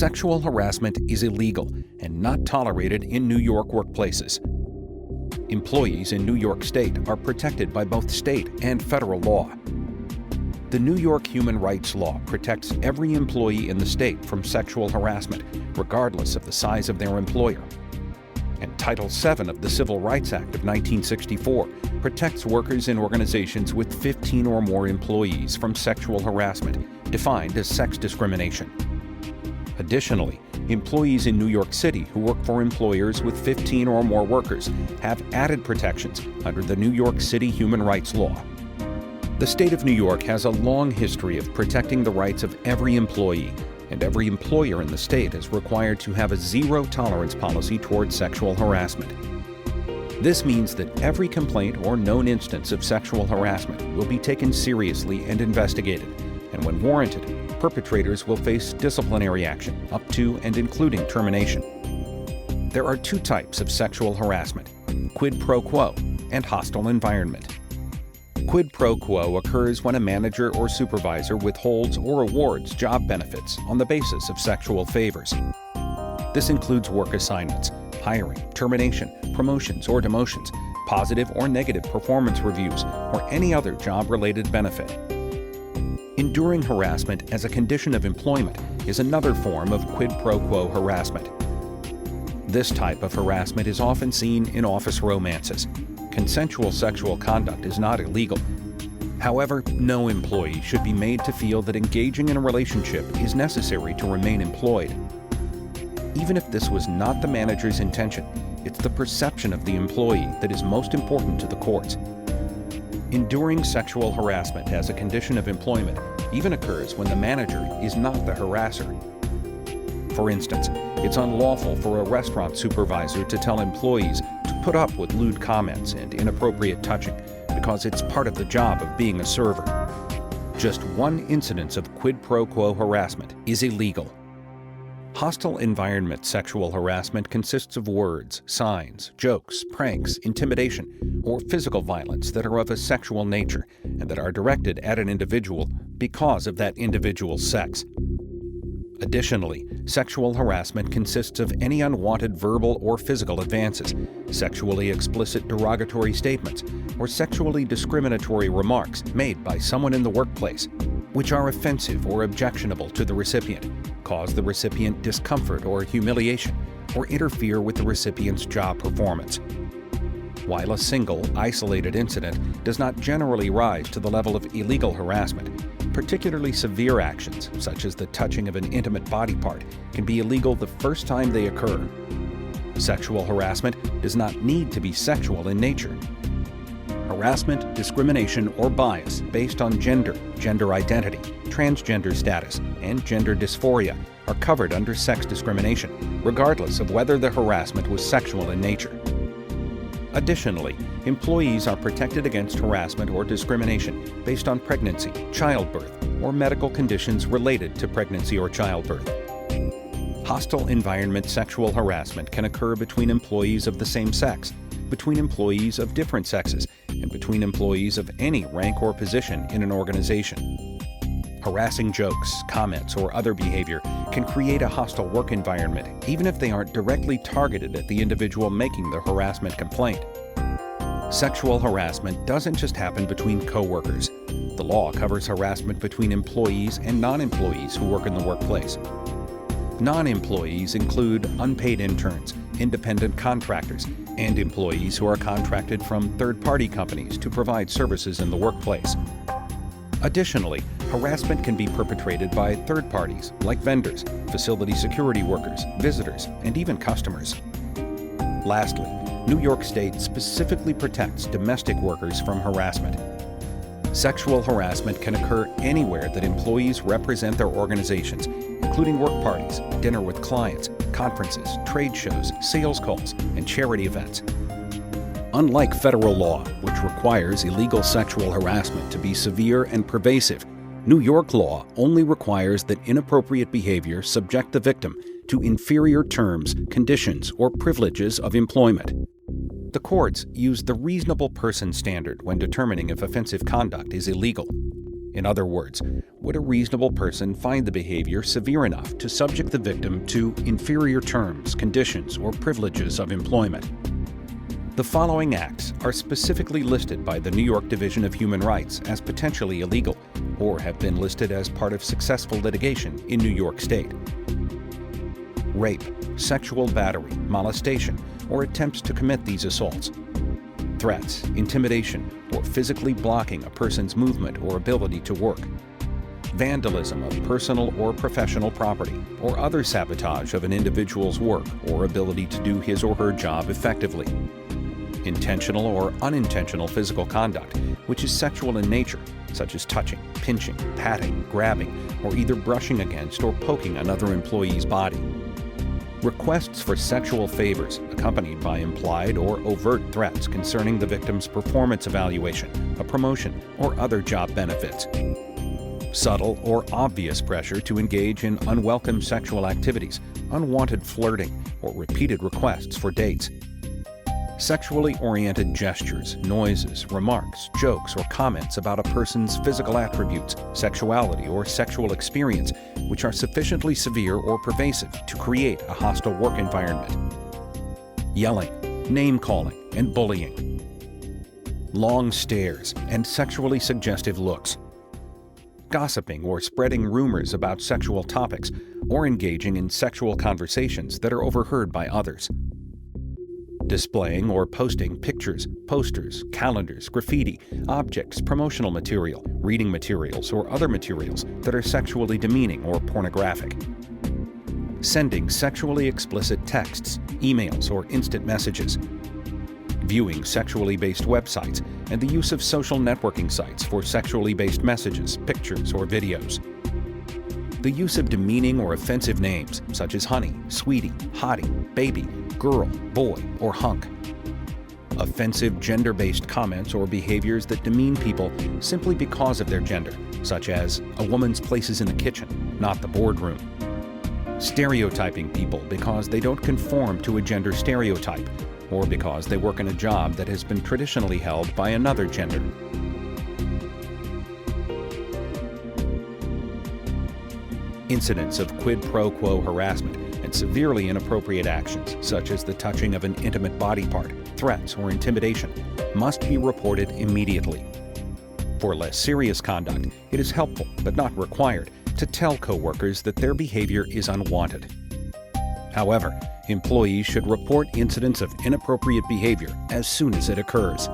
Sexual harassment is illegal and not tolerated in New York workplaces. Employees in New York State are protected by both state and federal law. The New York Human Rights Law protects every employee in the state from sexual harassment, regardless of the size of their employer. And Title VII of the Civil Rights Act of 1964 protects workers in organizations with 15 or more employees from sexual harassment, defined as sex discrimination. Additionally, employees in New York City who work for employers with 15 or more workers have added protections under the New York City Human Rights Law. The state of New York has a long history of protecting the rights of every employee, and every employer in the state is required to have a zero-tolerance policy toward sexual harassment. This means that every complaint or known instance of sexual harassment will be taken seriously and investigated, and when warranted, perpetrators will face disciplinary action up to and including termination. There are two types of sexual harassment: quid pro quo and hostile environment. Quid pro quo occurs when a manager or supervisor withholds or awards job benefits on the basis of sexual favors. This includes work assignments, hiring, termination, promotions or demotions, positive or negative performance reviews, or any other job-related benefit. Enduring harassment as a condition of employment is another form of quid pro quo harassment. This type of harassment is often seen in office romances. Consensual sexual conduct is not illegal. However, no employee should be made to feel that engaging in a relationship is necessary to remain employed. Even if this was not the manager's intention, it's the perception of the employee that is most important to the courts. Enduring sexual harassment as a condition of employment even occurs when the manager is not the harasser. For instance, it's unlawful for a restaurant supervisor to tell employees to put up with lewd comments and inappropriate touching because it's part of the job of being a server. Just one incidence of quid pro quo harassment is illegal. Hostile environment sexual harassment consists of words, signs, jokes, pranks, intimidation, or physical violence that are of a sexual nature and that are directed at an individual because of that individual's sex. Additionally, sexual harassment consists of any unwanted verbal or physical advances, sexually explicit derogatory statements, or sexually discriminatory remarks made by someone in the workplace, which are offensive or objectionable to the recipient, cause the recipient discomfort or humiliation, or interfere with the recipient's job performance. While a single, isolated incident does not generally rise to the level of illegal harassment, particularly severe actions, such as the touching of an intimate body part, can be illegal the first time they occur. Sexual harassment does not need to be sexual in nature. Harassment, discrimination, or bias based on gender, gender identity, transgender status, and gender dysphoria are covered under sex discrimination, regardless of whether the harassment was sexual in nature. Additionally, employees are protected against harassment or discrimination based on pregnancy, childbirth, or medical conditions related to pregnancy or childbirth. Hostile environment sexual harassment can occur between employees of the same sex, between employees of different sexes, and between employees of any rank or position in an organization. Harassing jokes, comments, or other behavior can create a hostile work environment, even if they aren't directly targeted at the individual making the harassment complaint. Sexual harassment doesn't just happen between coworkers. The law covers harassment between employees and non-employees who work in the workplace. Non-employees include unpaid interns, independent contractors, and employees who are contracted from third-party companies to provide services in the workplace. Additionally, harassment can be perpetrated by third parties like vendors, facility security workers, visitors, and even customers. Lastly, New York State specifically protects domestic workers from harassment. Sexual harassment can occur anywhere that employees represent their organizations, including work parties, dinner with clients, conferences, trade shows, sales calls, and charity events. Unlike federal law, which requires illegal sexual harassment to be severe and pervasive, New York law only requires that inappropriate behavior subject the victim to inferior terms, conditions, or privileges of employment. The courts use the reasonable person standard when determining if offensive conduct is illegal. In other words, would a reasonable person find the behavior severe enough to subject the victim to inferior terms, conditions, or privileges of employment? The following acts are specifically listed by the New York Division of Human Rights as potentially illegal, or have been listed as part of successful litigation in New York State. Rape, sexual battery, molestation, or attempts to commit these assaults. Threats, intimidation, or physically blocking a person's movement or ability to work. Vandalism of personal or professional property, or other sabotage of an individual's work or ability to do his or her job effectively. Intentional or unintentional physical conduct, which is sexual in nature, such as touching, pinching, patting, grabbing, or either brushing against or poking another employee's body. Requests for sexual favors accompanied by implied or overt threats concerning the victim's performance evaluation, a promotion, or other job benefits. Subtle or obvious pressure to engage in unwelcome sexual activities, unwanted flirting, or repeated requests for dates. Sexually oriented gestures, noises, remarks, jokes, or comments about a person's physical attributes, sexuality, or sexual experience, which are sufficiently severe or pervasive to create a hostile work environment. Yelling, name-calling, and bullying. Long stares and sexually suggestive looks. Gossiping or spreading rumors about sexual topics, or engaging in sexual conversations that are overheard by others. Displaying or posting pictures, posters, calendars, graffiti, objects, promotional material, reading materials, or other materials that are sexually demeaning or pornographic. Sending sexually explicit texts, emails, or instant messages. Viewing sexually based websites and the use of social networking sites for sexually based messages, pictures, or videos. The use of demeaning or offensive names such as honey, sweetie, hottie, baby, girl, boy, or hunk. Offensive gender-based comments or behaviors that demean people simply because of their gender, such as a woman's place is in the kitchen, not the boardroom. Stereotyping people because they don't conform to a gender stereotype, or because they work in a job that has been traditionally held by another gender. Incidents of quid pro quo harassment and severely inappropriate actions, such as the touching of an intimate body part, threats, or intimidation, must be reported immediately. For less serious conduct, it is helpful, but not required, to tell coworkers that their behavior is unwanted. However, employees should report incidents of inappropriate behavior as soon as it occurs.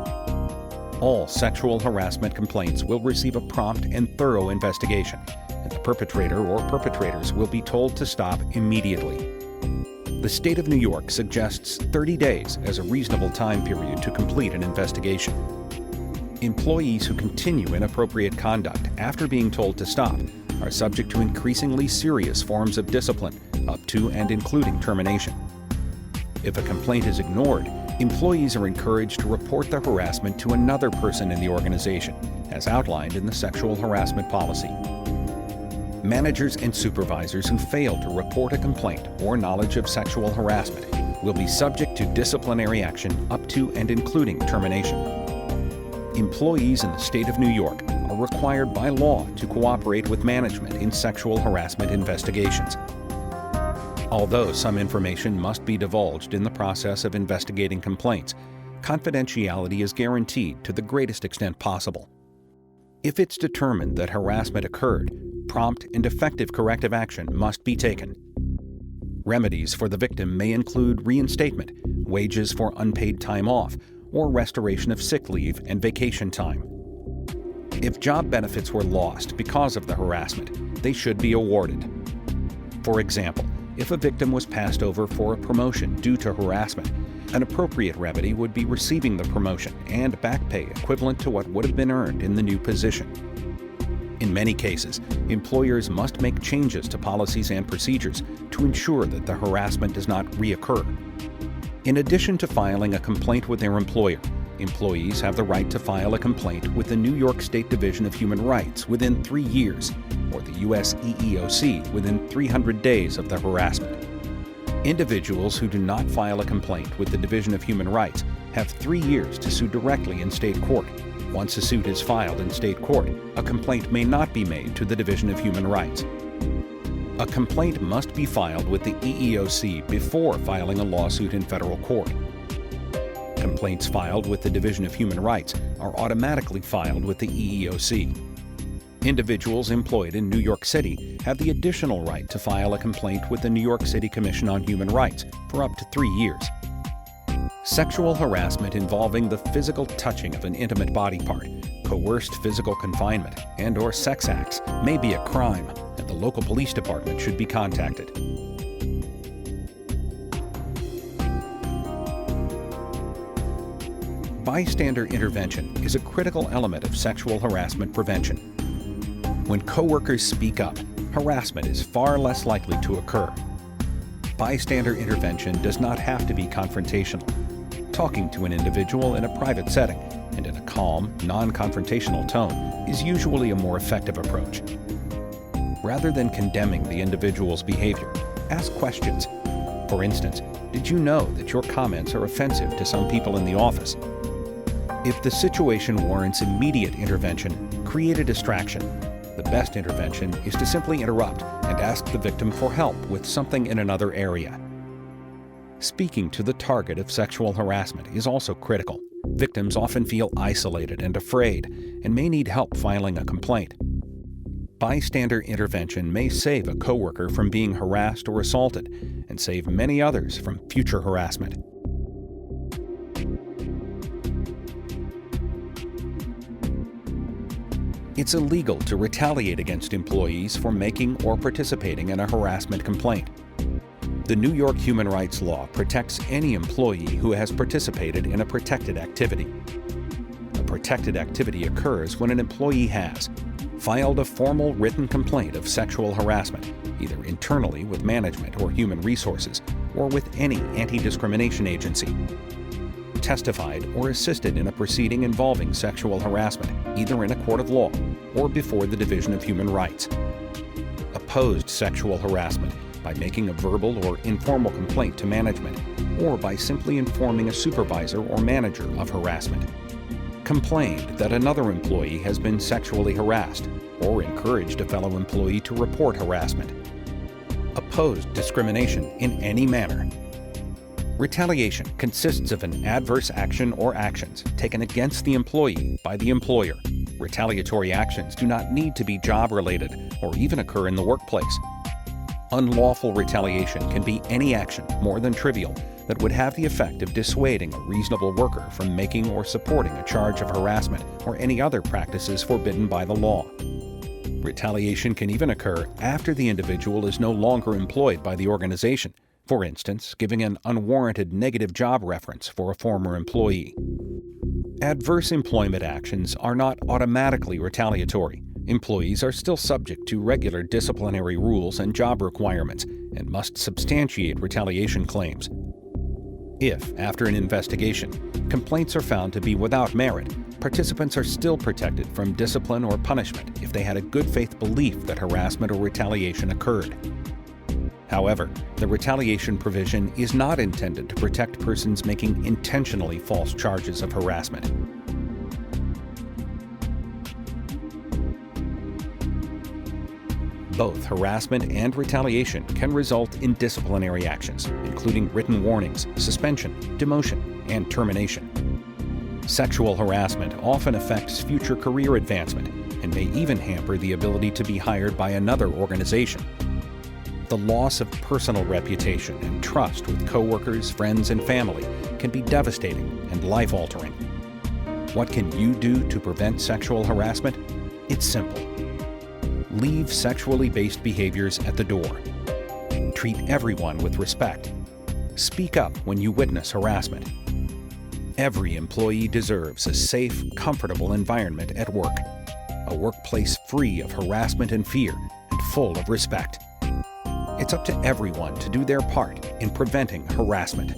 All sexual harassment complaints will receive a prompt and thorough investigation, and the perpetrator or perpetrators will be told to stop immediately. The state of New York suggests 30 days as a reasonable time period to complete an investigation. Employees who continue inappropriate conduct after being told to stop are subject to increasingly serious forms of discipline, up to and including termination. If a complaint is ignored, employees are encouraged to report the harassment to another person in the organization, as outlined in the sexual harassment policy. Managers and supervisors who fail to report a complaint or knowledge of sexual harassment will be subject to disciplinary action up to and including termination. Employees in the state of New York are required by law to cooperate with management in sexual harassment investigations. Although some information must be divulged in the process of investigating complaints, confidentiality is guaranteed to the greatest extent possible. If it's determined that harassment occurred, prompt and effective corrective action must be taken. Remedies for the victim may include reinstatement, wages for unpaid time off, or restoration of sick leave and vacation time. If job benefits were lost because of the harassment, they should be awarded. For example, if a victim was passed over for a promotion due to harassment, an appropriate remedy would be receiving the promotion and back pay equivalent to what would have been earned in the new position. In many cases, employers must make changes to policies and procedures to ensure that the harassment does not reoccur. In addition to filing a complaint with their employer, employees have the right to file a complaint with the New York State Division of Human Rights within 3 years, or the U.S. EEOC within 300 days of the harassment. Individuals who do not file a complaint with the Division of Human Rights have 3 years to sue directly in state court, Once a suit is filed in state court, a complaint may not be made to the Division of Human Rights. A complaint must be filed with the EEOC before filing a lawsuit in federal court. Complaints filed with the Division of Human Rights are automatically filed with the EEOC. Individuals employed in New York City have the additional right to file a complaint with the New York City Commission on Human Rights for up to 3 years. Sexual harassment involving the physical touching of an intimate body part, coerced physical confinement, and/or sex acts may be a crime, and the local police department should be contacted. Bystander intervention is a critical element of sexual harassment prevention. When coworkers speak up, harassment is far less likely to occur. Bystander intervention does not have to be confrontational. Talking to an individual in a private setting and in a calm, non-confrontational tone is usually a more effective approach. Rather than condemning the individual's behavior, ask questions. For instance, did you know that your comments are offensive to some people in the office? If the situation warrants immediate intervention, create a distraction. The best intervention is to simply interrupt and ask the victim for help with something in another area. Speaking to the target of sexual harassment is also critical. Victims often feel isolated and afraid and may need help filing a complaint. Bystander intervention may save a coworker from being harassed or assaulted and save many others from future harassment. It's illegal to retaliate against employees for making or participating in a harassment complaint. The New York human rights law protects any employee who has participated in a protected activity. A protected activity occurs when an employee has filed a formal written complaint of sexual harassment, either internally with management or human resources, or with any anti-discrimination agency, testified or assisted in a proceeding involving sexual harassment, either in a court of law or before the Division of Human Rights, opposed sexual harassment by making a verbal or informal complaint to management, or by simply informing a supervisor or manager of harassment, complained that another employee has been sexually harassed, or encouraged a fellow employee to report harassment, opposed discrimination in any manner. Retaliation consists of an adverse action or actions taken against the employee by the employer. Retaliatory actions do not need to be job-related or even occur in the workplace. Unlawful retaliation can be any action, more than trivial, that would have the effect of dissuading a reasonable worker from making or supporting a charge of harassment or any other practices forbidden by the law. Retaliation can even occur after the individual is no longer employed by the organization, for instance, giving an unwarranted negative job reference for a former employee. Adverse employment actions are not automatically retaliatory. Employees are still subject to regular disciplinary rules and job requirements and must substantiate retaliation claims. If, after an investigation, complaints are found to be without merit, participants are still protected from discipline or punishment if they had a good faith belief that harassment or retaliation occurred. However, the retaliation provision is not intended to protect persons making intentionally false charges of harassment. Both harassment and retaliation can result in disciplinary actions, including written warnings, suspension, demotion, and termination. Sexual harassment often affects future career advancement and may even hamper the ability to be hired by another organization. The loss of personal reputation and trust with coworkers, friends, and family can be devastating and life-altering. What can you do to prevent sexual harassment? It's simple. Leave sexually based behaviors at the door. Treat everyone with respect. Speak up when you witness harassment. Every employee deserves a safe, comfortable environment at work. A workplace free of harassment and fear and full of respect. It's up to everyone to do their part in preventing harassment.